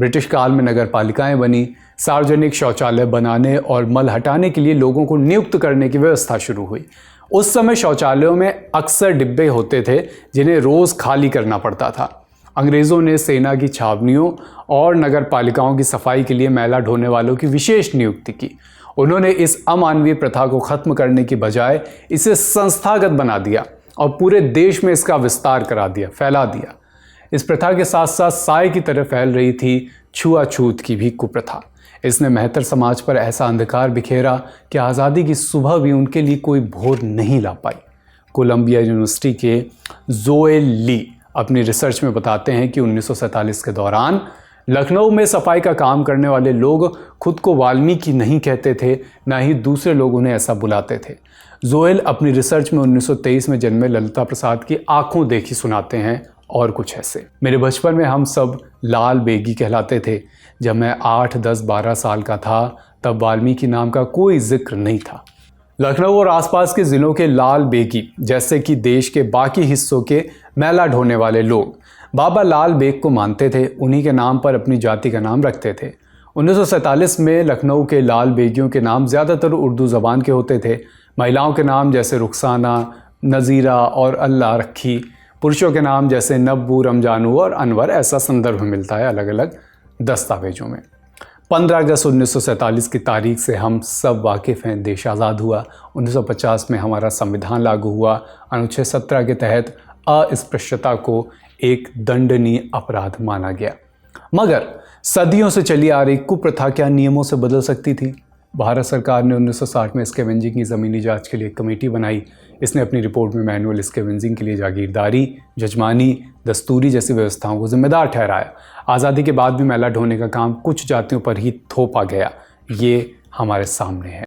British काल में नगर पालिकाएं बनी, सार्वजनिक शौचालय बनाने और मल हटाने के लिए लोगों को नियुक्त करने की व्यवस्था शुरू हुई। उस समय शौचालयों में अक्सर डिब्बे होते थे जिन्हें रोज़ खाली करना पड़ता था। अंग्रेज़ों ने सेना की छावनियों और नगर पालिकाओं की सफाई के लिए मैला ढोने वालों की विशेष नियुक्ति की। उन्होंने इस अमानवीय प्रथा को ख़त्म करने की बजाय इसे संस्थागत बना दिया और पूरे देश में इसका विस्तार करा दिया, फैला दिया। इस प्रथा के साथ साथ साए की तरह फैल रही थी छुआछूत की भी कुप्रथा। इसने मेहतर समाज पर ऐसा अंधकार बिखेरा कि आज़ादी की सुबह भी उनके लिए कोई भोर नहीं ला पाई। कोलंबिया यूनिवर्सिटी के जोएल ली अपनी रिसर्च में बताते हैं कि 1947 के दौरान लखनऊ में सफाई का काम करने वाले लोग खुद को वाल्मीकि नहीं कहते थे, ना ही दूसरे लोग उन्हें ऐसा बुलाते थे। जोएल अपनी रिसर्च में 1923 में जन्मे ललिता प्रसाद की आंखों देखी सुनाते हैं और कुछ ऐसे। मेरे बचपन में हम सब लाल बेगी कहलाते थे। जब मैं 8, 10, 12 साल का था तब वाल्मीकि नाम का कोई जिक्र नहीं था। लखनऊ और आसपास के ज़िलों के लाल बेगी, जैसे कि देश के बाकी हिस्सों के मैला ढोने वाले लोग, बाबा लाल बेग को मानते थे। उन्हीं के नाम पर अपनी जाति का नाम रखते थे। 1947 में लखनऊ के लाल बेगियों के नाम ज़्यादातर उर्दू ज़बान के होते थे। महिलाओं के नाम जैसे रुखसाना, नज़ीरा और अल्लाह रखी। पुरुषों के नाम जैसे नब्बू, रमजानू और अनवर। ऐसा संदर्भ मिलता है अलग अलग दस्तावेजों में। 15 अगस्त 1947 की तारीख से हम सब वाकिफ़ हैं, देश आज़ाद हुआ। 1950 में हमारा संविधान लागू हुआ। अनुच्छेद 17 के तहत अस्पृश्यता को एक दंडनीय अपराध माना गया। मगर सदियों से चली आ रही कुप्रथा क्या नियमों से बदल सकती थी? भारत सरकार ने 1960 में स्कैवेंजिंग की ज़मीनी जांच के लिए एक कमेटी बनाई। इसने अपनी रिपोर्ट में मैनुअल स्कैवेंजिंग के लिए जागीरदारी, जजमानी, दस्तूरी जैसी व्यवस्थाओं को जिम्मेदार ठहराया। आज़ादी के बाद भी मैला ढोने का काम कुछ जातियों पर ही थोपा गया। ये हमारे सामने है।